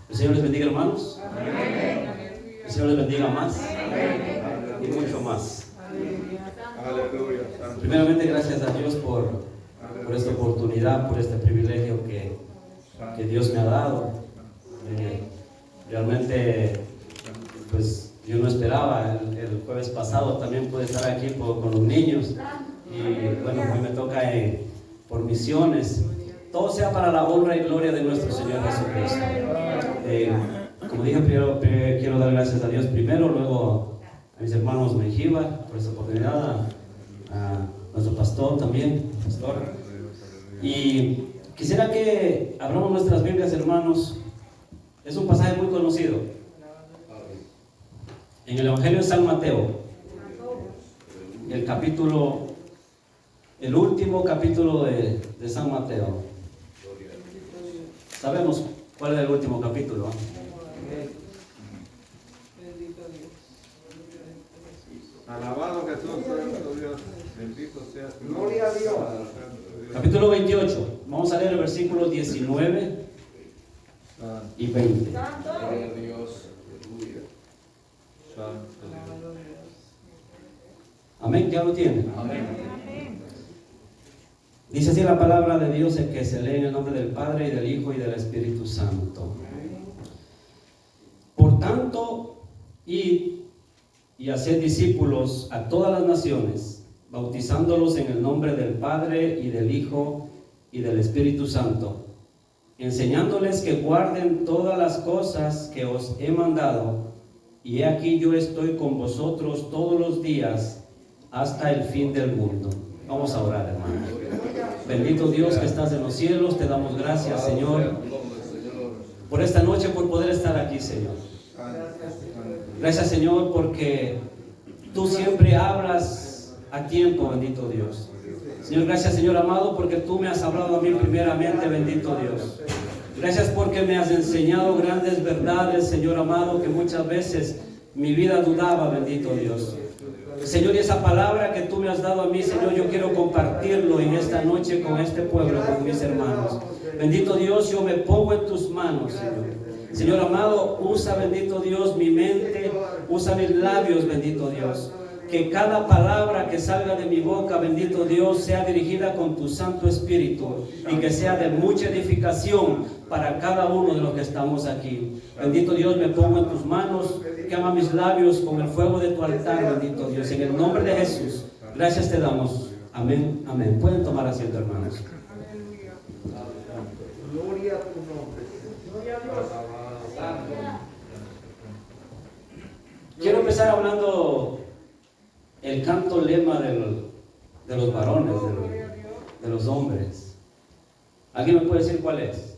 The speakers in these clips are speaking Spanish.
El Señor les bendiga, hermanos. Amén. El Señor les bendiga más Amén. y mucho más. Aleluya. Primeramente, gracias a Dios por esta oportunidad, por este privilegio que Dios me ha dado. Realmente, pues yo no esperaba. El jueves pasado también pude estar aquí con los niños. Y bueno, hoy me toca por misiones. Todo sea para la honra y gloria de nuestro Señor Jesucristo. Como dije, primero quiero dar gracias a Dios primero, luego a mis hermanos Mejiba por esta oportunidad, a nuestro pastor también, pastor. Y quisiera que abramos nuestras Biblias, hermanos. Es un pasaje muy conocido en el Evangelio de San Mateo, el último capítulo de San Mateo. Sabemos cuál es el último capítulo. Alabado Jesús, santo Dios, bendito seas. Gloria a Dios. Capítulo 28. Vamos a leer el versículo 19 y 20. Gloria a Dios, aleluya. Santo Dios. Amén, ya lo tienen. Amén. Dice así la palabra de Dios, el que se lee en el nombre del Padre y del Hijo y del Espíritu Santo. Por tanto, id y haced discípulos a todas las naciones, bautizándolos en el nombre del Padre y del Hijo y del Espíritu Santo, enseñándoles que guarden todas las cosas que os he mandado, y he aquí yo estoy con vosotros todos los días hasta el fin del mundo. Vamos a orar, hermanos. Bendito Dios que estás en los cielos, te damos gracias, Señor, por esta noche, por poder estar aquí, Señor. Gracias, Señor, porque tú siempre hablas a tiempo, bendito Dios. Señor, gracias, Señor amado, porque tú me has hablado a mí primeramente, bendito Dios. Gracias porque me has enseñado grandes verdades, Señor amado, que muchas veces mi vida dudaba, bendito Dios. Señor, y esa palabra que tú me has dado a mí, Señor, yo quiero compartirlo en esta noche con este pueblo, con mis hermanos. Bendito Dios, yo me pongo en tus manos, Señor. Señor amado, usa, bendito Dios, mi mente, usa mis labios, bendito Dios. Que cada palabra que salga de mi boca, bendito Dios, sea dirigida con tu Santo Espíritu y que sea de mucha edificación para cada uno de los que estamos aquí. Bendito Dios, me pongo en tus manos, quema mis labios con el fuego de tu altar, bendito Dios. En el nombre de Jesús, gracias te damos. Amén, amén. Pueden tomar asiento, hermanos. Gloria a tu nombre. Gloria a Dios. Quiero empezar hablando el canto lema de los varones, de los hombres. ¿Alguien me puede decir cuál es?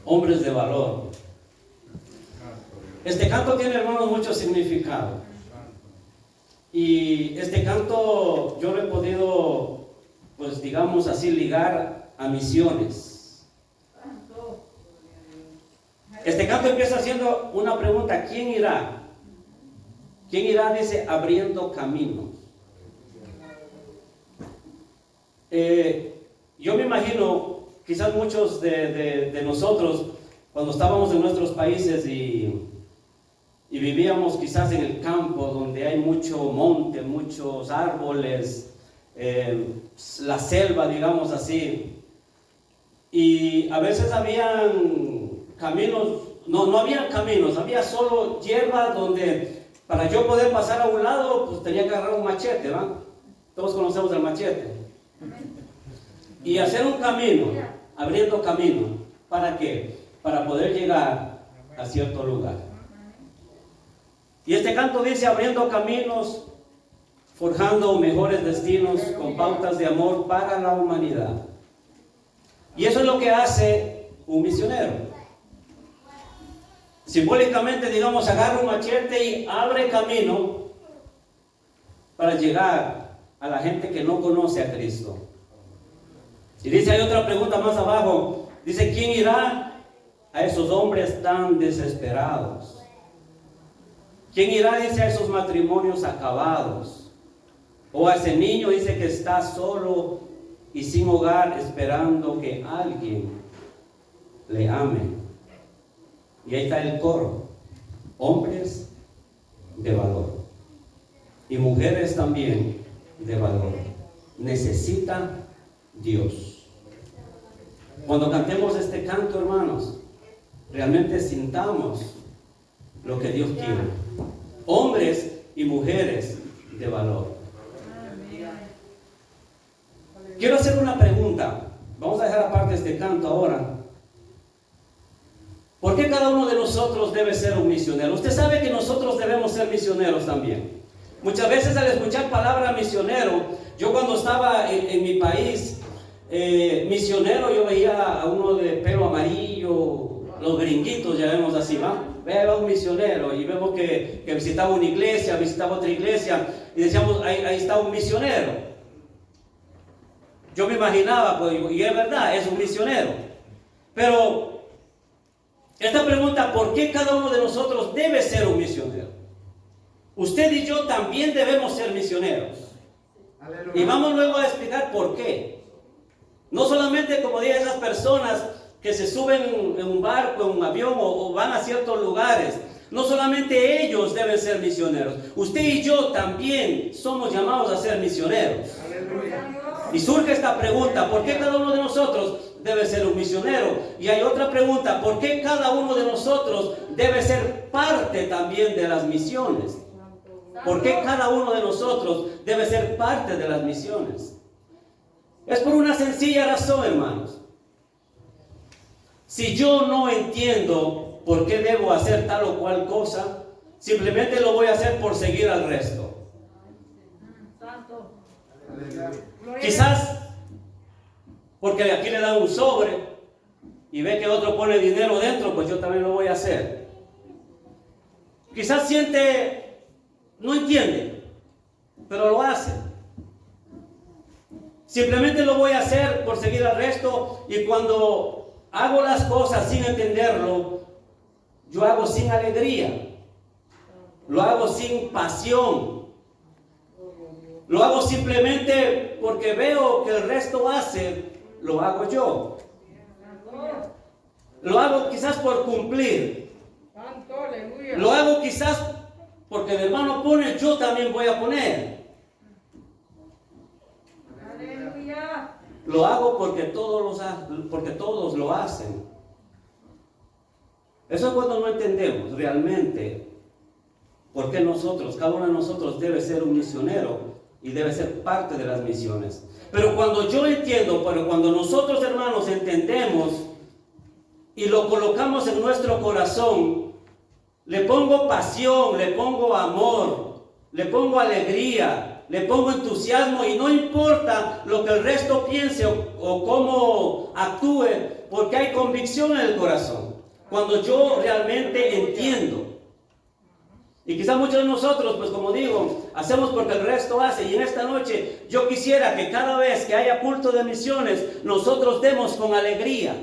Hombres de valor. Este canto tiene, hermanos, mucho significado. Y este canto yo lo he podido, pues digamos así, ligar a misiones. Este canto empieza haciendo una pregunta: ¿quién irá? ¿Quién irá? Dice, abriendo caminos. Yo me imagino, quizás muchos de nosotros, cuando estábamos en nuestros países y vivíamos quizás en el campo, donde hay mucho monte, muchos árboles, la selva, digamos así, y a veces habían caminos, no habían caminos, había solo hierba donde para yo poder pasar a un lado, pues tenía que agarrar un machete, ¿va? Todos conocemos el machete. Y hacer un camino, abriendo camino. ¿Para qué? Para poder llegar a cierto lugar. Y este canto dice, abriendo caminos, forjando mejores destinos con pautas de amor para la humanidad. Y eso es lo que hace un misionero. Simbólicamente, digamos, agarra un machete y abre camino para llegar a la gente que no conoce a Cristo. Y dice, hay otra pregunta más abajo, dice, ¿quién irá a esos hombres tan desesperados? ¿Quién irá, dice, a esos matrimonios acabados? O a ese niño, dice, que está solo y sin hogar, esperando que alguien le amen. Y ahí está el coro. Hombres de valor. Y mujeres también de valor. Necesita Dios. Cuando cantemos este canto, hermanos, realmente sintamos lo que Dios quiere. Hombres y mujeres de valor. Quiero hacer una pregunta. Vamos a dejar aparte este canto ahora. ¿Por qué cada uno de nosotros debe ser un misionero? Usted sabe que nosotros debemos ser misioneros también. Muchas veces al escuchar palabra misionero, yo cuando estaba en mi país, misionero, yo veía a uno de pelo amarillo, los gringuitos, ya vemos así, ¿va? Vea un misionero y vemos que visitaba una iglesia, visitaba otra iglesia y decíamos, ahí está un misionero. Yo me imaginaba, pues, y es verdad, es un misionero. Pero esta pregunta, ¿por qué cada uno de nosotros debe ser un misionero? Usted y yo también debemos ser misioneros. Aleluya. Y vamos luego a explicar por qué. No solamente, como dije, esas personas que se suben en un barco, en un avión o van a ciertos lugares. No solamente ellos deben ser misioneros. Usted y yo también somos llamados a ser misioneros. Aleluya. Y surge esta pregunta, ¿por qué cada uno de nosotros debe ser un misionero? Y hay otra pregunta, ¿por qué cada uno de nosotros debe ser parte también de las misiones? ¿Por qué cada uno de nosotros debe ser parte de las misiones? Es por una sencilla razón, hermanos. Si yo no entiendo por qué debo hacer tal o cual cosa, simplemente lo voy a hacer por seguir al resto. Quizás porque aquí le dan un sobre y ve que otro pone dinero dentro, pues yo también lo voy a hacer. Quizás no entiende, pero lo hace. Simplemente lo voy a hacer por seguir al resto, y cuando hago las cosas sin entenderlo, yo hago sin alegría, lo hago sin pasión. Lo hago simplemente porque veo que el resto hace, lo hago yo. Lo hago quizás por cumplir. Lo hago quizás porque el hermano pone, yo también voy a poner. Lo hago porque todos lo hacen. Eso es cuando no entendemos realmente por qué cada uno de nosotros debe ser un misionero y debe ser parte de las misiones. Pero cuando cuando nosotros, hermanos, entendemos y lo colocamos en nuestro corazón, le pongo pasión, le pongo amor, le pongo alegría, le pongo entusiasmo, y no importa lo que el resto piense o cómo actúe, porque hay convicción en el corazón. Cuando yo realmente entiendo. Y quizás muchos de nosotros, pues como digo, hacemos porque el resto hace. Y en esta noche yo quisiera que cada vez que haya culto de misiones, nosotros demos con alegría.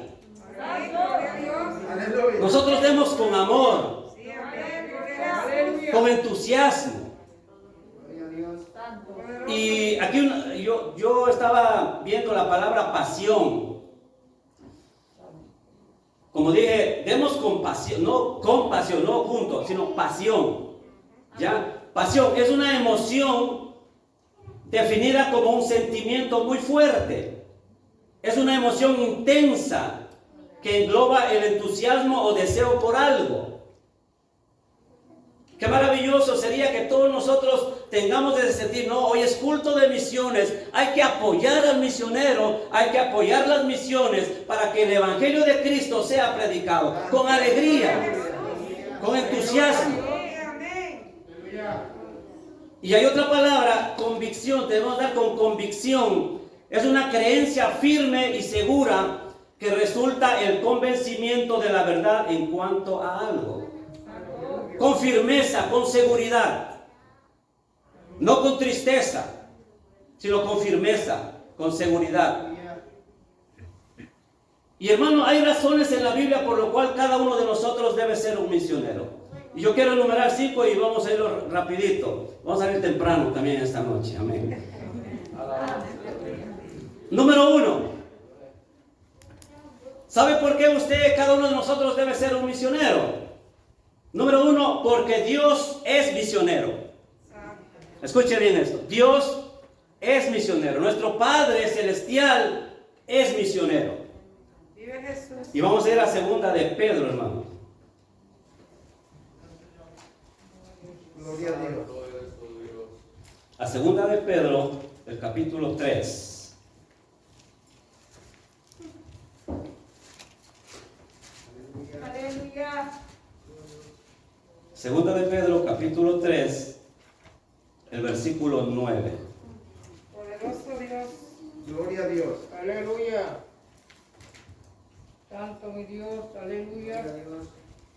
Nosotros demos con amor, con entusiasmo. Y aquí yo estaba viendo la palabra pasión. Como dije, demos con pasión, no juntos, sino pasión. ¿Ya? Pasión es una emoción definida como un sentimiento muy fuerte. Es una emoción intensa que engloba el entusiasmo o deseo por algo. Qué maravilloso sería que todos nosotros tengamos ese sentir, no, hoy es culto de misiones, hay que apoyar al misionero, hay que apoyar las misiones para que el evangelio de Cristo sea predicado con alegría, con entusiasmo. Y hay otra palabra, convicción, debemos dar con convicción. Es una creencia firme y segura que resulta el convencimiento de la verdad en cuanto a algo. Con firmeza, con seguridad. No con tristeza, sino con firmeza, con seguridad. Y hermano, hay razones en la Biblia por lo cual cada uno de nosotros debe ser un misionero. Y yo quiero enumerar 5 y vamos a irlo rapidito. Vamos a ir temprano también esta noche. Amén. Número 1. ¿Sabe por qué usted, cada uno de nosotros debe ser un misionero? Número uno, porque Dios es misionero. Escuche bien esto. Dios es misionero. Nuestro Padre Celestial es misionero. Vive Jesús. Y vamos a ir a segunda de Pedro, hermano. Gloria a Dios. A segunda de Pedro, el capítulo 3. Aleluya. Segunda de Pedro, capítulo 3, el versículo 9. Poderoso Dios. Gloria a Dios. Aleluya. Santo mi Dios. Aleluya.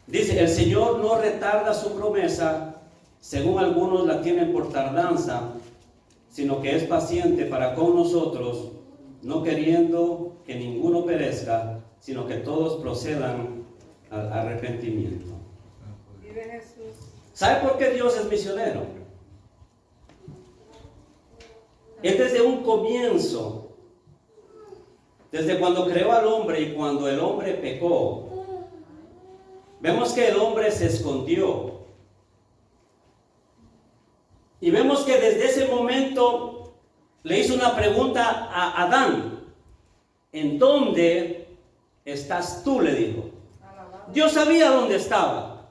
Dice, el Señor no retarda su promesa, según algunos la tienen por tardanza, sino que es paciente para con nosotros, no queriendo que ninguno perezca, sino que todos procedan al arrepentimiento. Vive Jesús. ¿Sabe por qué Dios es misionero? Es desde un comienzo, desde cuando creó al hombre y cuando el hombre pecó. Vemos que el hombre se escondió. Y vemos que desde ese momento le hizo una pregunta a Adán. ¿En dónde estás tú?, le dijo. Dios sabía dónde estaba.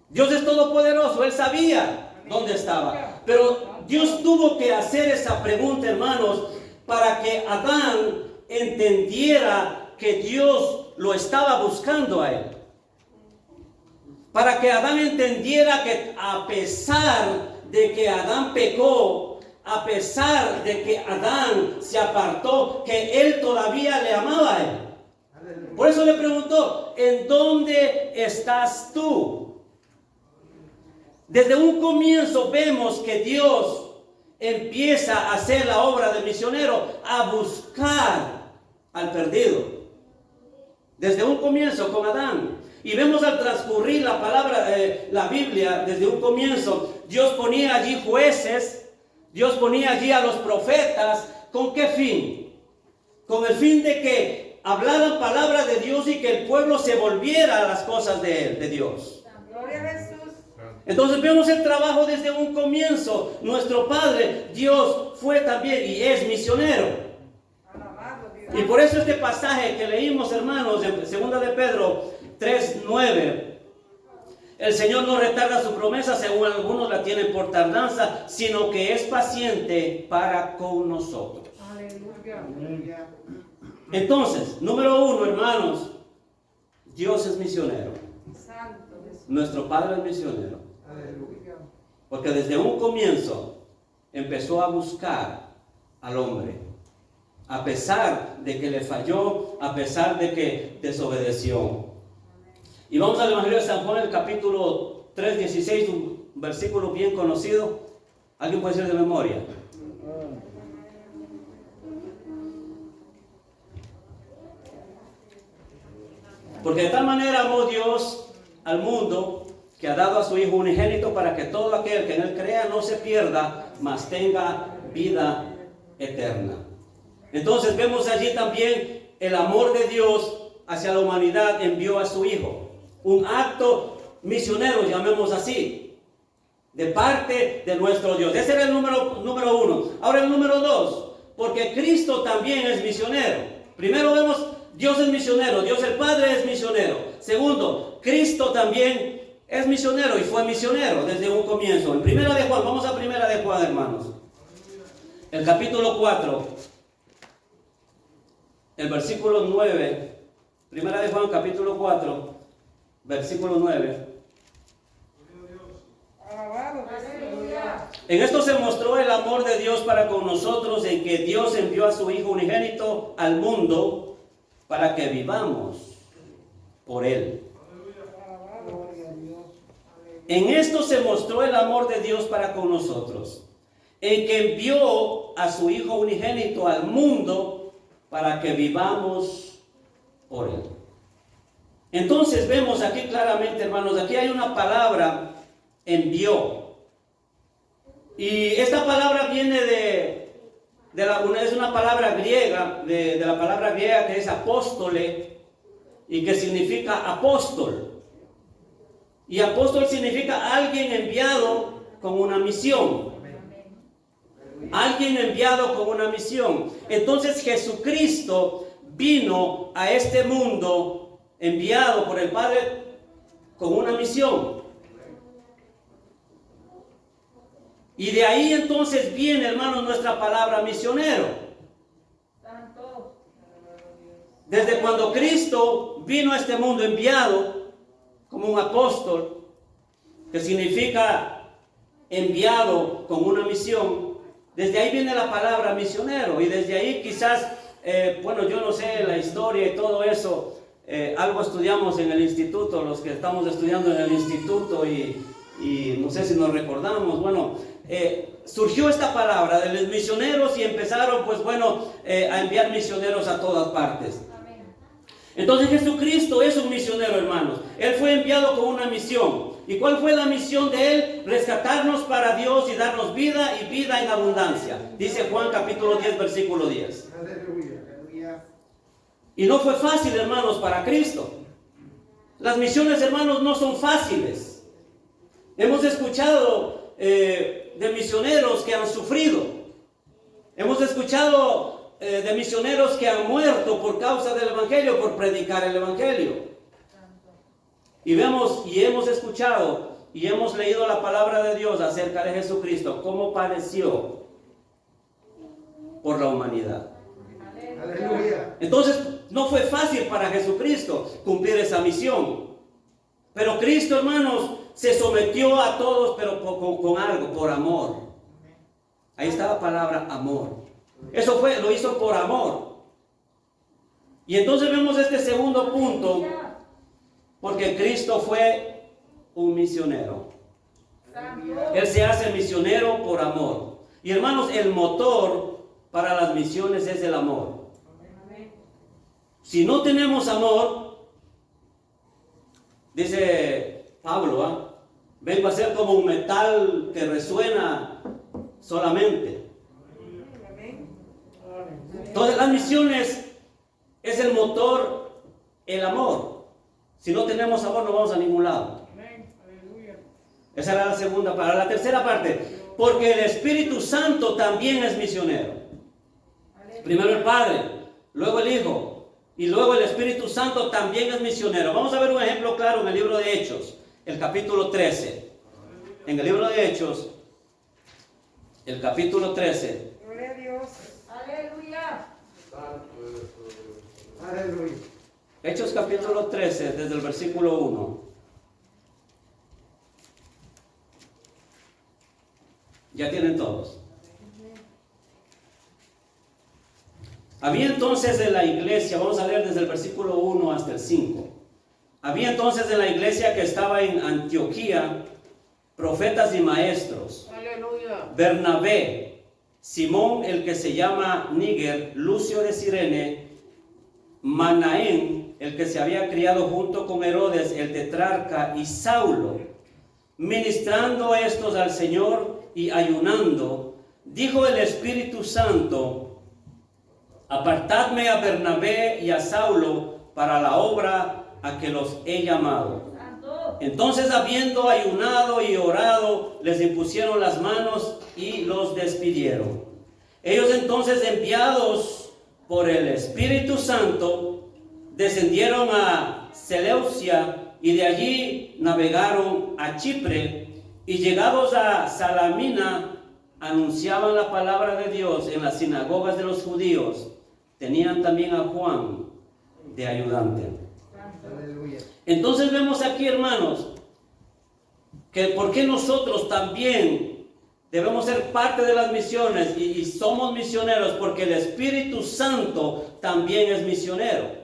Dios es todopoderoso, Él sabía dónde estaba. Pero Dios tuvo que hacer esa pregunta, hermanos, para que Adán entendiera que Dios lo estaba buscando a él. Para que Adán entendiera que a pesar de que Adán pecó, a pesar de que Adán se apartó, que él todavía le amaba a él. Por eso le preguntó, ¿en dónde estás tú? Desde un comienzo vemos que Dios empieza a hacer la obra de misionero, a buscar al perdido. Desde un comienzo con Adán. Y vemos al transcurrir la palabra, la Biblia, desde un comienzo, Dios ponía allí jueces, Dios ponía allí a los profetas. ¿Con qué fin? Con el fin de que hablaran palabra de Dios y que el pueblo se volviera a las cosas de Él, de Dios. Gloria a Jesús. Entonces vemos el trabajo desde un comienzo. Nuestro Padre, Dios, fue también y es misionero. Alabado Dios. Y por eso este pasaje que leímos, hermanos, en 2 de Pedro 3:9, el Señor no retarda su promesa, según algunos la tienen por tardanza, sino que es paciente para con nosotros. Aleluya. Entonces, número uno, hermanos, Dios es misionero. Santo Jesús. Nuestro Padre es misionero. Aleluya. Porque desde un comienzo empezó a buscar al hombre. A pesar de que le falló, a pesar de que desobedeció. Y vamos al Evangelio de San Juan, el capítulo 3:16, un versículo bien conocido. ¿Alguien puede decir de memoria? Porque de tal manera amó Dios al mundo, que ha dado a su Hijo unigénito, para que todo aquel que en Él crea no se pierda, mas tenga vida eterna. Entonces vemos allí también el amor de Dios hacia la humanidad. Envió a su Hijo. Un acto misionero, llamemos así, de parte de nuestro Dios. Ese era el número uno. Ahora el número dos, porque Cristo también es misionero. Primero vemos, Dios es misionero, Dios el Padre es misionero. Segundo, Cristo también es misionero y fue misionero desde un comienzo. En Primera de Juan, vamos a Primera de Juan, hermanos. El capítulo 4, el versículo 9. Primera de Juan, capítulo 4, versículo 9. Alabado Jesús. En esto se mostró el amor de Dios para con nosotros, en que Dios envió a su Hijo unigénito al mundo para que vivamos por Él. Alabado Dios. En esto se mostró el amor de Dios para con nosotros, en que envió a su Hijo unigénito al mundo para que vivamos por Él. Entonces vemos aquí claramente, hermanos, aquí hay una palabra, envió. Y esta palabra viene es una palabra griega, de la palabra griega que es apóstole y que significa apóstol. Y apóstol significa alguien enviado con una misión. Alguien enviado con una misión. Entonces Jesucristo vino a este mundo enviado por el Padre con una misión. Y de ahí entonces viene, hermanos, nuestra palabra misionero. Desde cuando Cristo vino a este mundo enviado como un apóstol, que significa enviado con una misión, desde ahí viene la palabra misionero. Y desde ahí quizás, bueno, yo no sé la historia y todo eso, algo estudiamos en el instituto, los que estamos estudiando en el instituto y no sé si nos recordamos, bueno, surgió esta palabra de los misioneros y empezaron, pues bueno, a enviar misioneros a todas partes. Entonces Jesucristo es un misionero, hermanos. Él fue enviado con una misión. ¿Y cuál fue la misión de Él? Rescatarnos para Dios y darnos vida y vida en abundancia. Dice Juan capítulo 10, versículo 10. Y no fue fácil, hermanos, para Cristo. Las misiones, hermanos, no son fáciles. Hemos escuchado de misioneros que han sufrido. Hemos escuchado de misioneros que han muerto por causa del Evangelio, por predicar el Evangelio. Y hemos escuchado y hemos leído la palabra de Dios acerca de Jesucristo, cómo padeció por la humanidad. Aleluya. Entonces, no fue fácil para Jesucristo cumplir esa misión. Pero Cristo, hermanos, se sometió a todos, pero con algo, por amor. Ahí está la palabra amor. Eso lo hizo por amor. Y entonces vemos este segundo punto, porque Cristo fue un misionero. Él se hace misionero por amor. Y hermanos, el motor para las misiones es el amor. Si no tenemos amor, dice Pablo, vengo a ser como un metal que resuena solamente. Entonces las misiones es el motor, el amor. Si no tenemos amor no vamos a ningún lado. Esa era la segunda parte. La tercera parte, porque el Espíritu Santo también es misionero. Primero el Padre, luego el Hijo y luego el Espíritu Santo también es misionero. Vamos a ver un ejemplo claro en el libro de Hechos, el capítulo 13. En el libro de Hechos, el capítulo 13. Gloria a Dios. Aleluya. Aleluya. Hechos capítulo 13, desde el versículo 1. Ya tienen todos. Había entonces en la iglesia, vamos a leer desde el versículo 1 hasta el 5. Había entonces en la iglesia que estaba en Antioquía profetas y maestros. Aleluya. Bernabé, Simón el que se llama Níger, Lucio de Cirene, Manaén, el que se había criado junto con Herodes el tetrarca, y Saulo. Ministrando estos al Señor y ayunando, dijo el Espíritu Santo: apartadme a Bernabé y a Saulo para la obra a que los he llamado. Entonces, habiendo ayunado y orado, les impusieron las manos y los despidieron. Ellos entonces, enviados por el Espíritu Santo, descendieron a Seleucia y de allí navegaron a Chipre, y llegados a Salamina anunciaban la palabra de Dios en las sinagogas de los judíos. Tenían también a Juan de ayudante. Aleluya. Entonces vemos aquí, hermanos, que por qué nosotros también debemos ser parte de las misiones y somos misioneros, porque el Espíritu Santo también es misionero.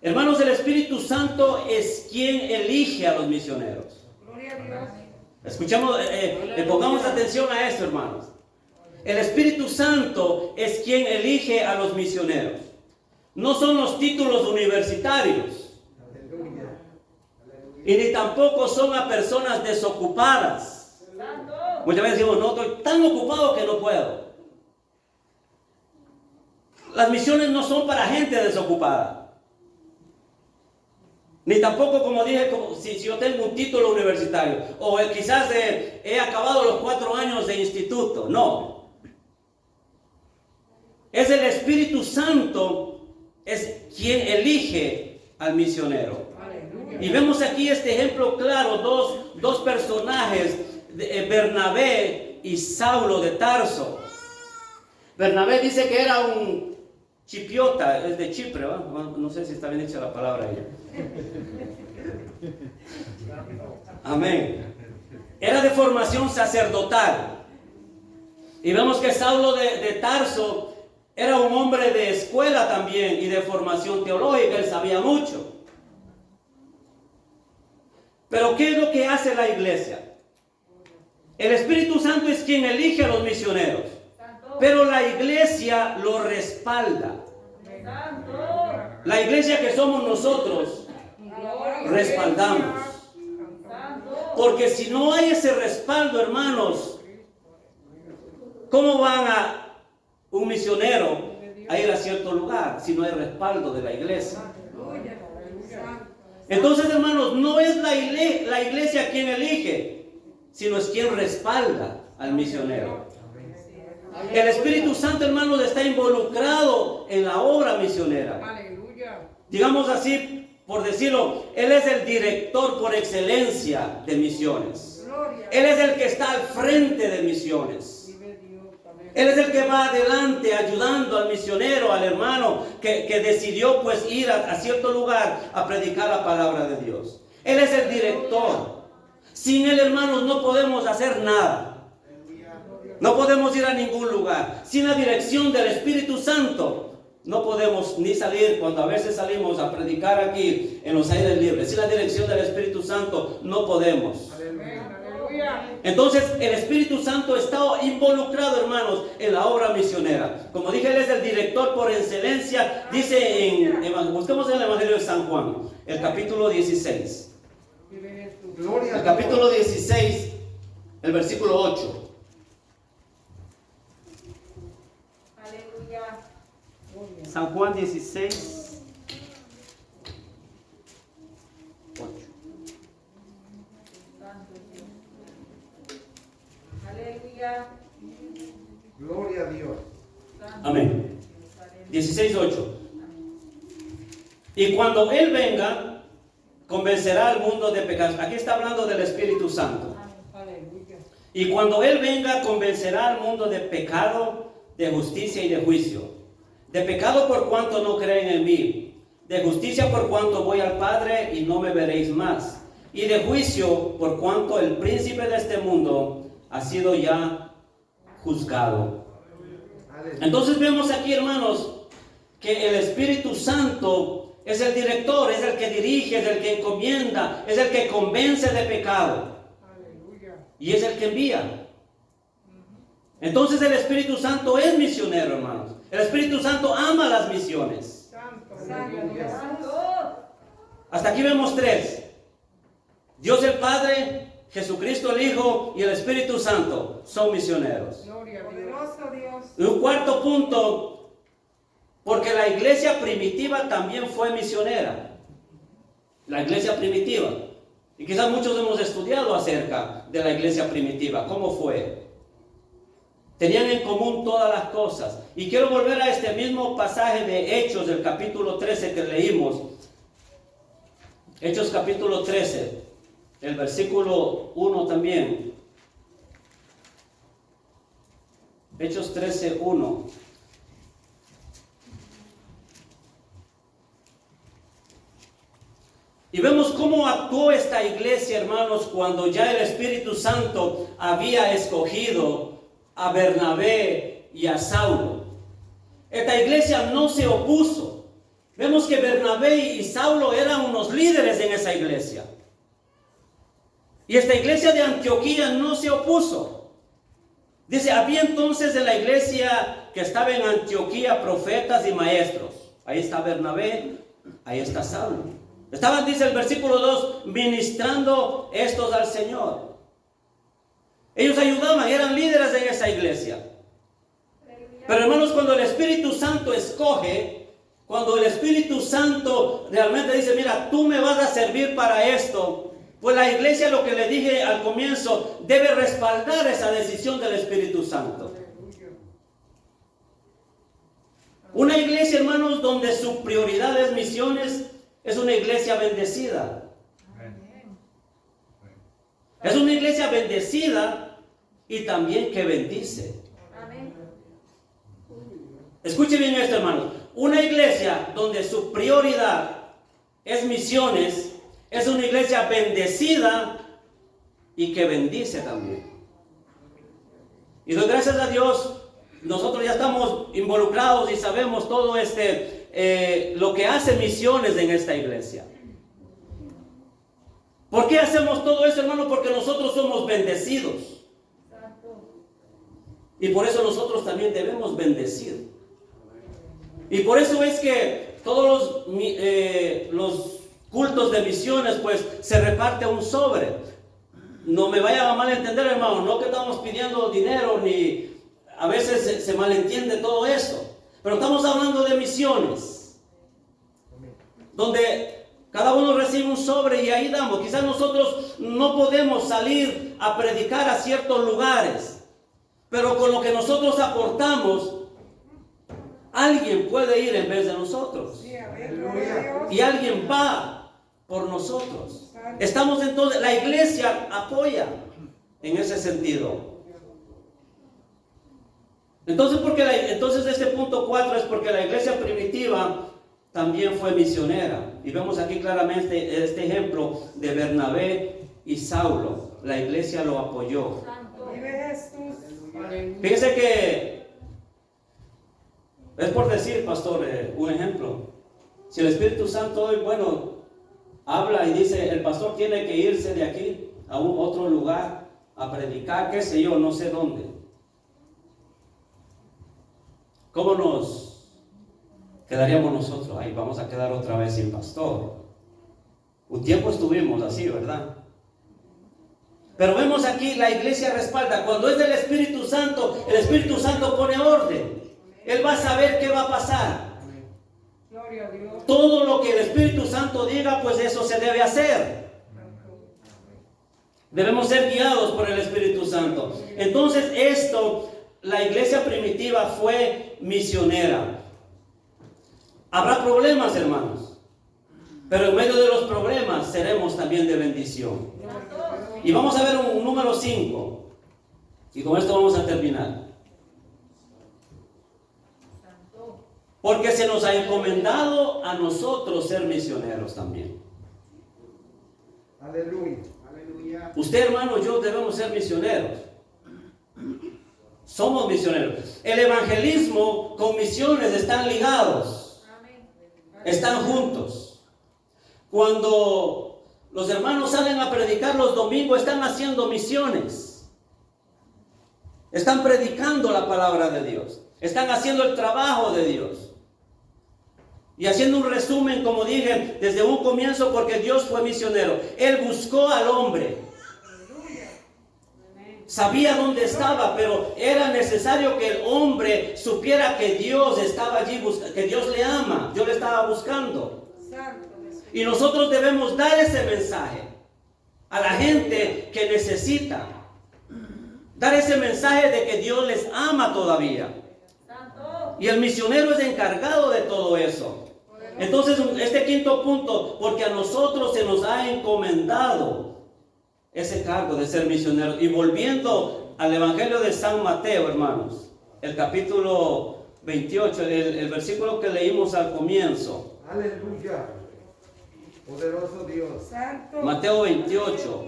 Hermanos, el Espíritu Santo es quien elige a los misioneros. Gloria a Dios. Escuchemos, pongamos atención a esto, hermanos. El Espíritu Santo es quien elige a los misioneros. No son los títulos universitarios. Aleluya. Y ni tampoco son a personas desocupadas. Muchas veces decimos, no, estoy tan ocupado que no puedo. Las misiones no son para gente desocupada. Ni tampoco, como dije, si yo tengo un título universitario o quizás he acabado los 4 años de instituto. No. Es el Espíritu Santo es quien elige al misionero. Y vemos aquí este ejemplo claro, dos personajes, Bernabé y Saulo de Tarso. Bernabé dice que era un chipriota, es de Chipre, ¿verdad? No sé si está bien dicha la palabra ahí. Amén. Era de formación sacerdotal. Y vemos que Saulo de Tarso era un hombre de escuela también y de formación teológica, él sabía mucho. Pero ¿qué es lo que hace la iglesia? El Espíritu Santo es quien elige a los misioneros, pero la iglesia lo respalda. La iglesia que somos nosotros, respaldamos. Porque si no hay ese respaldo, hermanos, ¿cómo van un misionero a ir a cierto lugar si no hay respaldo de la iglesia? Entonces, hermanos, no es la iglesia quien elige, sino es quien respalda al misionero. El Espíritu Santo, hermanos, está involucrado en la obra misionera. Digamos así, por decirlo, Él es el director por excelencia de misiones. Él es el que está al frente de misiones. Él es el que va adelante ayudando al misionero, al hermano que decidió pues ir a cierto lugar a predicar la palabra de Dios. Él es el director. Sin Él, hermanos, no podemos hacer nada. No podemos ir a ningún lugar. Sin la dirección del Espíritu Santo no podemos ni salir, cuando a veces salimos a predicar aquí en los aires libres. Sin la dirección del Espíritu Santo no podemos. Entonces el Espíritu Santo está involucrado, hermanos, en la obra misionera. Como dije, Él es el director por excelencia. Dice busquemos en el Evangelio de San Juan, el capítulo 16. El capítulo 16, el versículo 8. San Juan 16, 8. Aleluya. Gloria a Dios. Amén. 16, 8. Y cuando Él venga, convencerá al mundo de pecados. Aquí está hablando del Espíritu Santo. Y cuando Él venga, convencerá al mundo de pecado, de justicia y de juicio. De pecado por cuanto no creen en mí. De justicia por cuanto voy al Padre y no me veréis más. Y de juicio por cuanto el príncipe de este mundo ha sido ya juzgado. Entonces vemos aquí, hermanos, que el Espíritu Santo es el director, es el que dirige, es el que encomienda, es el que convence de pecado. Y es el que envía. Entonces el Espíritu Santo es misionero, hermanos. El Espíritu Santo ama las misiones. Hasta aquí vemos 3. Dios el Padre, Jesucristo el Hijo y el Espíritu Santo son misioneros. Y un cuarto punto, porque la iglesia primitiva también fue misionera. La iglesia primitiva. Y quizás muchos hemos estudiado acerca de la iglesia primitiva. ¿Cómo fue? Tenían en común todas las cosas. Y quiero volver a este mismo pasaje de Hechos del capítulo 13 que leímos. Hechos capítulo 13, el versículo 1 también. Hechos 13, 1. Y vemos cómo actuó esta iglesia, hermanos, cuando ya el Espíritu Santo había escogido a Bernabé y a Saulo. Esta iglesia no se opuso. Vemos que Bernabé y Saulo eran unos líderes en esa iglesia. Y esta iglesia de Antioquía no se opuso. Dice, había entonces en la iglesia que estaba en Antioquía profetas y maestros. Ahí está Bernabé, ahí está Saulo. Estaban, dice el versículo 2, ministrando estos al Señor. Ellos ayudaban, eran líderes en esa iglesia. Pero hermanos, cuando el Espíritu Santo escoge, cuando el Espíritu Santo realmente dice, mira, tú me vas a servir para esto, pues la iglesia, lo que le dije al comienzo, debe respaldar esa decisión del Espíritu Santo. Una iglesia, hermanos, donde su prioridad es misiones, es una iglesia bendecida. Es una iglesia bendecida y también que bendice. Escuche bien esto, hermanos. Una iglesia donde su prioridad es misiones, es una iglesia bendecida y que bendice también. Y doy gracias a Dios, nosotros ya estamos involucrados y sabemos todo lo que hace misiones en esta iglesia. ¿Por qué hacemos todo eso, hermano? Porque nosotros somos bendecidos. Y por eso nosotros también debemos bendecir. Y por eso es que todos los cultos de misiones, pues, se reparte un sobre. No me vaya a malentender, hermano, no que estamos pidiendo dinero, ni a veces se malentiende todo eso. Pero estamos hablando de misiones, donde cada uno recibe un sobre y ahí damos. Quizás nosotros no podemos salir a predicar a ciertos lugares, pero con lo que nosotros aportamos, alguien puede ir en vez de nosotros. Y alguien va por nosotros. Estamos entonces, la iglesia apoya en ese sentido. Entonces este punto 4 es porque la iglesia primitiva también fue misionera. Y vemos aquí claramente este ejemplo de Bernabé y Saulo. La iglesia lo apoyó. Fíjese que es por decir, pastor, un ejemplo. Si el Espíritu Santo hoy, habla y dice, el pastor tiene que irse de aquí a otro lugar a predicar, qué sé yo, no sé dónde. ¿Cómo nos quedaríamos nosotros? Ahí vamos a quedar otra vez sin pastor. Un tiempo estuvimos así, ¿verdad? Pero vemos aquí, la iglesia respalda. Cuando es del Espíritu Santo, el Espíritu Santo pone orden. Él va a saber qué va a pasar. Todo lo que el Espíritu Santo diga, pues eso se debe hacer. Debemos ser guiados por el Espíritu Santo. Entonces la iglesia primitiva fue misionera. Habrá problemas, hermanos, pero en medio de los problemas seremos también de bendición. Y vamos a ver un número 5. Y con esto vamos a terminar. Porque se nos ha encomendado a nosotros ser misioneros también. Aleluya. Aleluya. Usted, hermano, yo debemos ser misioneros. Somos misioneros. El evangelismo con misiones están ligados. Están juntos. Cuando los hermanos salen a predicar los domingos, están haciendo misiones. Están predicando la palabra de Dios. Están haciendo el trabajo de Dios. Y haciendo un resumen, como dije, desde un comienzo, porque Dios fue misionero. Él buscó al hombre. Sabía dónde estaba, pero era necesario que el hombre supiera que Dios estaba allí, que Dios le ama. Dios le estaba buscando. Y nosotros debemos dar ese mensaje a la gente que necesita. Dar ese mensaje de que Dios les ama todavía. Y el misionero es encargado de todo eso. Entonces, este quinto punto, porque a nosotros se nos ha encomendado ese cargo de ser misioneros. Y volviendo al Evangelio de San Mateo, hermanos, el capítulo 28, el versículo que leímos al comienzo. Aleluya. Poderoso Dios. Santo. Mateo 28,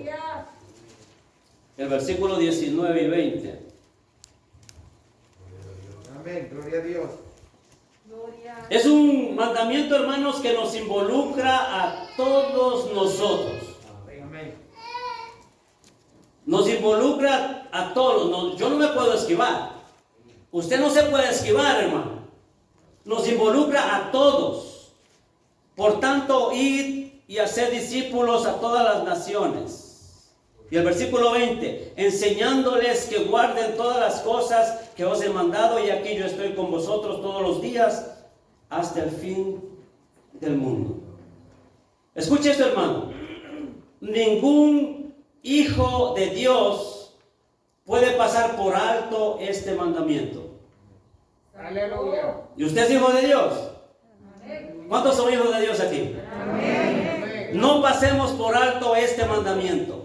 el versículo 19 y 20. Amén. Gloria a Dios. Es un mandamiento, hermanos, que nos involucra a todos nosotros. Amén. Nos involucra a todos. Yo no me puedo esquivar. Usted no se puede esquivar, hermano. Nos involucra a todos. Por tanto, id y hacer discípulos a todas las naciones. Y el versículo 20, enseñándoles que guarden todas las cosas que os he mandado, y aquí yo estoy con vosotros todos los días hasta el fin del mundo. Escuche esto, hermano. Ningún hijo de Dios puede pasar por alto este mandamiento. Aleluya. ¿Y usted es hijo de Dios? Amén. ¿Cuántos son hijos de Dios aquí? Amén. No pasemos por alto este mandamiento.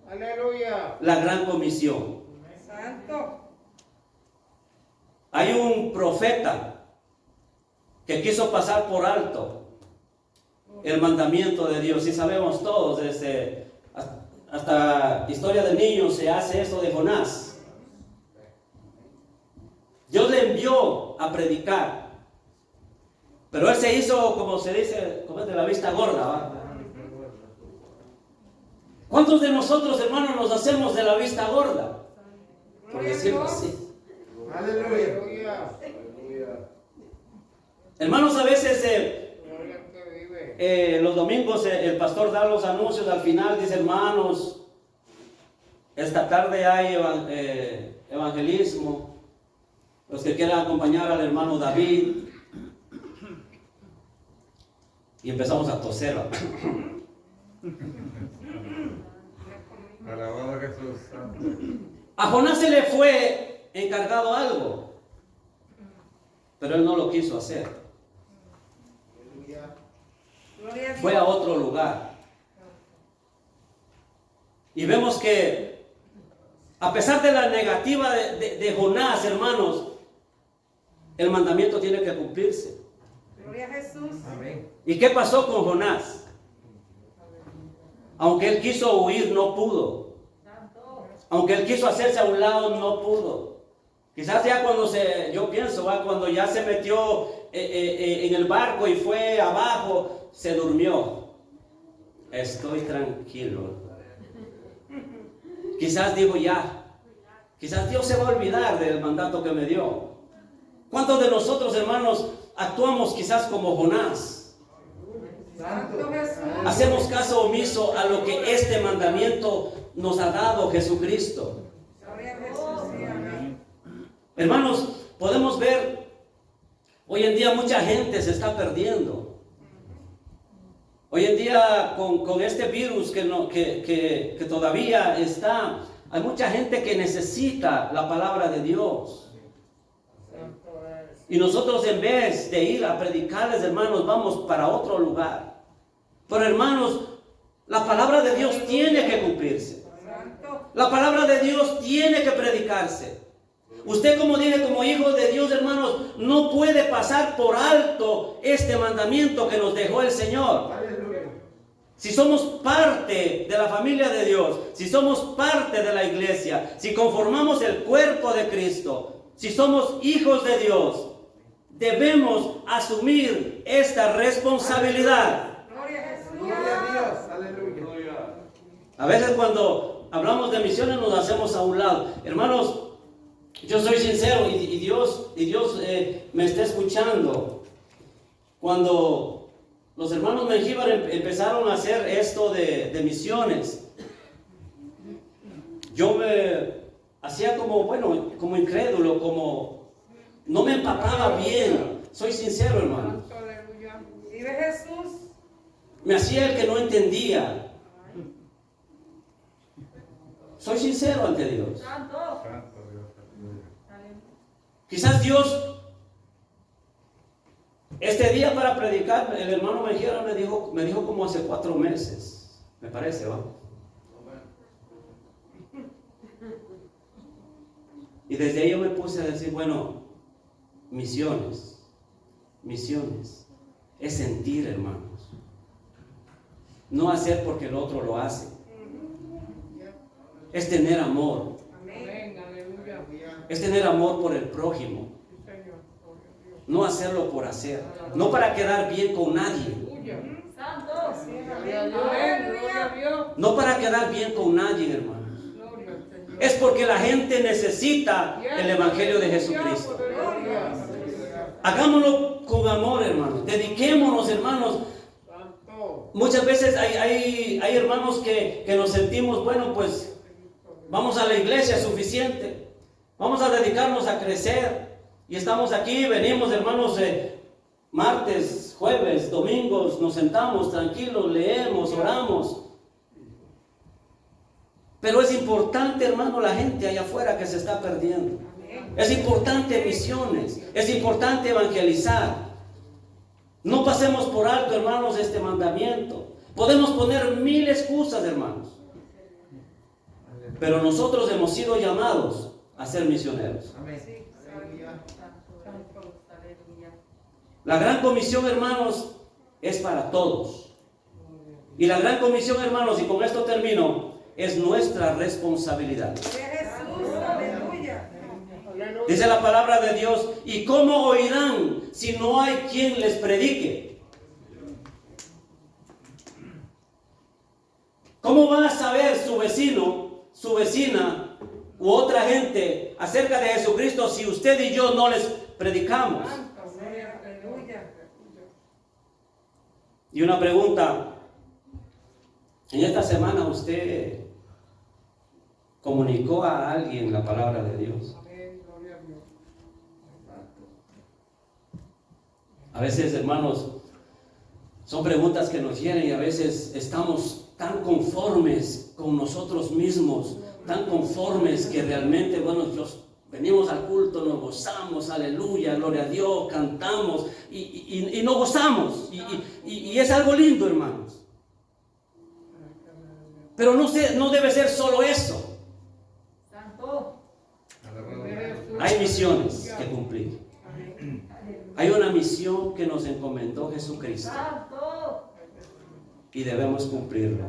Aleluya. La gran comisión. Santo. Hay un profeta que quiso pasar por alto el mandamiento de Dios. Y sabemos todos, desde hasta historia de niños se hace esto de Jonás. Dios le envió a predicar, pero él se hizo, como se dice, como es de la vista gorda, ¿va? ¿Cuántos de nosotros, hermanos, nos hacemos de la vista gorda? Por decirlo así. Aleluya. Hermanos, a veces Gloria al que vive. los domingos el pastor da los anuncios al final, dice: hermanos, esta tarde hay evangelismo. Los que quieran acompañar al hermano David. Y empezamos a toser, ¿va? Alabado Jesús Santo. A Jonás se le fue encargado algo, pero él no lo quiso hacer. Aleluya. Gloria a Dios. Fue a otro lugar. Y vemos que a pesar de la negativa de Jonás, hermanos, el mandamiento tiene que cumplirse. Gloria a Jesús. Amén. ¿Y qué pasó con Jonás? Aunque él quiso huir, no pudo. Santo. Aunque él quiso hacerse a un lado, no pudo. Quizás ya yo pienso, cuando ya se metió en el barco y fue abajo, se durmió. Estoy tranquilo. Quizás dijo ya. Quizás Dios se va a olvidar del mandato que me dio. ¿Cuántos de nosotros, hermanos, actuamos quizás como Jonás? Santo Jesús. Hacemos caso omiso a lo que este mandamiento nos ha dado Jesucristo. Gloria a Jesús. Sí, amén. Hermanos, podemos ver, hoy en día mucha gente se está perdiendo. Hoy en día con este virus que todavía está, hay mucha gente que necesita la palabra de Dios. Y nosotros, en vez de ir a predicarles, hermanos, vamos para otro lugar. Pero, hermanos, la palabra de Dios tiene que cumplirse. Santo. La palabra de Dios tiene que predicarse. Usted, como dije, como hijo de Dios, hermanos, no puede pasar por alto este mandamiento que nos dejó el Señor. Aleluya. Si somos parte de la familia de Dios, si somos parte de la iglesia, si conformamos el cuerpo de Cristo, si somos hijos de Dios, debemos asumir esta responsabilidad. Gloria a Jesús. Gloria a Dios. Aleluya. A veces cuando hablamos de misiones nos hacemos a un lado. Hermanos, yo soy sincero y Dios me está escuchando. Cuando los hermanos Mengíbar empezaron a hacer esto de misiones, yo me hacía como incrédulo, como no me empapaba bien. Soy sincero, hermano. Santo, aleluya. Vive Jesús. Me hacía el que no entendía. Soy sincero ante Dios. Santo. Santo Dios. Aleluya. Aleluya. Quizás Dios, este día para predicar, el hermano Mejía me dijo como hace 4 meses, me parece, ¿va? Y desde ahí yo me puse a decir, bueno, misiones, es sentir, hermanos. No hacer porque el otro lo hace. Es tener amor, Amén. Aleluya. es tener amor por el prójimo. No hacerlo por hacer, no para quedar bien con nadie, Santo. Sí, Gloria a amén. Dios. Gloria a Aleluya. Dios. no para quedar bien con nadie, hermanos. Gloria al Señor. Es porque la gente necesita el Evangelio de Jesucristo. Gloria. Hagámoslo con amor, hermanos. Dediquémonos, hermanos. Santo. Muchas veces hay hermanos que nos sentimos, bueno, pues Vamos a la iglesia, es suficiente. Vamos a dedicarnos a crecer. Y estamos aquí, venimos hermanos, martes, jueves, domingos, nos sentamos tranquilos, leemos, oramos. Pero es importante, hermano, la gente allá afuera que se está perdiendo. Es importante misiones, es importante evangelizar. No pasemos por alto, hermanos, este mandamiento. Podemos poner 1000 excusas, hermanos. Pero nosotros hemos sido llamados a ser misioneros. La gran comisión, hermanos, es para todos. Y la gran comisión, hermanos, y con esto termino, es nuestra responsabilidad. Jesús, aleluya. Dice la palabra de Dios, ¿y cómo oirán si no hay quien les predique? ¿Cómo va a saber su vecino, su vecina u otra gente acerca de Jesucristo si usted y yo no les predicamos? Aleluya. Y una pregunta, en esta semana usted comunicó a alguien la palabra de Dios. A veces, hermanos, son preguntas que nos hieren y a veces estamos tan conformes con nosotros mismos, tan conformes que realmente, bueno, venimos al culto, nos gozamos, aleluya, gloria a Dios, cantamos y nos gozamos y es algo lindo, hermanos. Pero no debe ser solo eso. Santo. Hay misiones que cumplir. Hay una misión que nos encomendó Jesucristo Santo. y debemos cumplirla.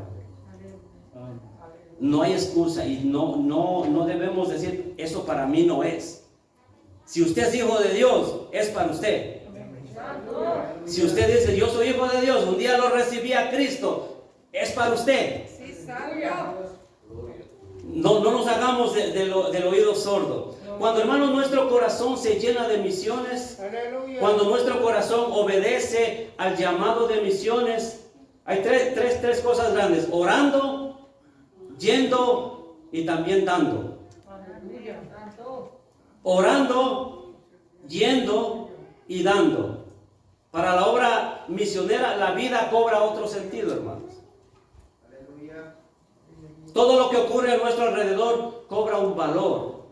No hay excusa y no debemos decir eso para mí no es. Si usted es hijo de Dios, es para usted. Si usted dice yo soy hijo de Dios, un día lo recibí a Cristo, es para usted. Sí, santo. No nos hagamos del oído sordo. Cuando, hermanos, nuestro corazón se llena de misiones, cuando nuestro corazón obedece al llamado de misiones, hay tres cosas grandes: orando, yendo y también dando. Aleluya. Santo. Orando, yendo y dando. Para la obra misionera, la vida cobra otro sentido, hermanos. Todo lo que ocurre a nuestro alrededor cobra un valor.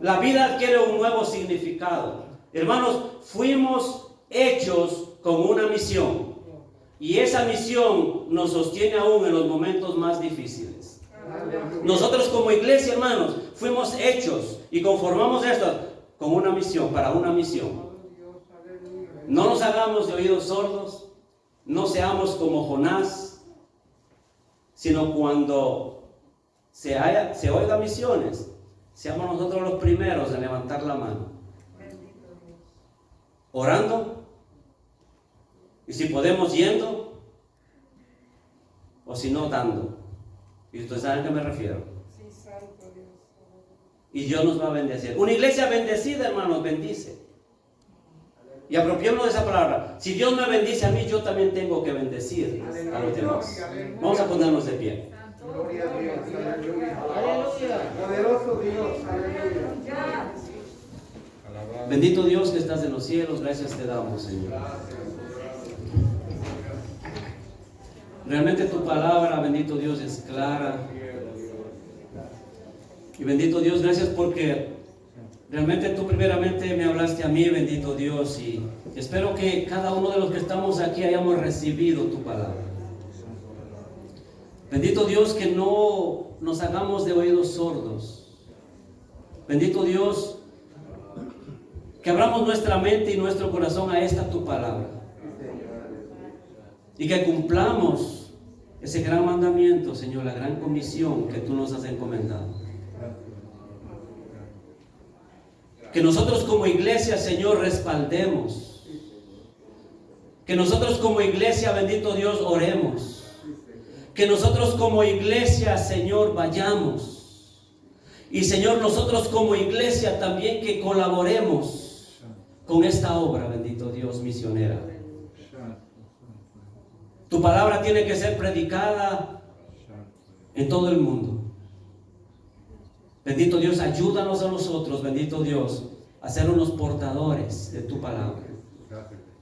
La vida adquiere un nuevo significado. Hermanos, fuimos hechos con una misión. Y esa misión nos sostiene aún en los momentos más difíciles. Nosotros como iglesia, hermanos, fuimos hechos y conformamos esto con una misión, para una misión. No nos hagamos de oídos sordos, no seamos como Jonás, sino cuando se oiga misiones, seamos nosotros los primeros en levantar la mano, orando, y si podemos yendo, o si no dando. Y ustedes saben a qué me refiero. Sí, santo Dios. Y Dios nos va a bendecir. Una iglesia bendecida, hermanos, bendice. Y apropiémonos de esa palabra. Si Dios me bendice a mí, yo también tengo que bendecir a los demás. Vamos a ponernos de pie. Gloria a Dios, aleluya. Poderoso Dios, aleluya. Bendito Dios que estás en los cielos, gracias te damos, Señor. Realmente tu palabra, bendito Dios, es clara. Y bendito Dios, gracias porque realmente tú primeramente me hablaste a mí, bendito Dios, y espero que cada uno de los que estamos aquí hayamos recibido tu palabra. Bendito Dios, que no nos hagamos de oídos sordos. Bendito Dios, que abramos nuestra mente y nuestro corazón a esta tu palabra. Y que cumplamos ese gran mandamiento, Señor, la gran comisión que tú nos has encomendado. Que nosotros como iglesia, Señor, respaldemos. Que nosotros como iglesia, bendito Dios, oremos. Que nosotros como iglesia, Señor, vayamos. Y Señor, nosotros como iglesia también que colaboremos con esta obra, bendito Dios, misionera. Tu palabra tiene que ser predicada en todo el mundo. Bendito Dios, ayúdanos a nosotros, bendito Dios, a ser unos portadores de tu palabra.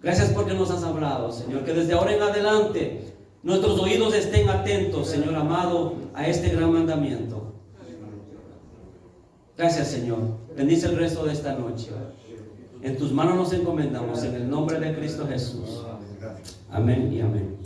Gracias porque nos has hablado, Señor, que desde ahora en adelante nuestros oídos estén atentos, Señor amado, a este gran mandamiento. Gracias, Señor. Bendice el resto de esta noche. En tus manos nos encomendamos, en el nombre de Cristo Jesús. Amén y amén.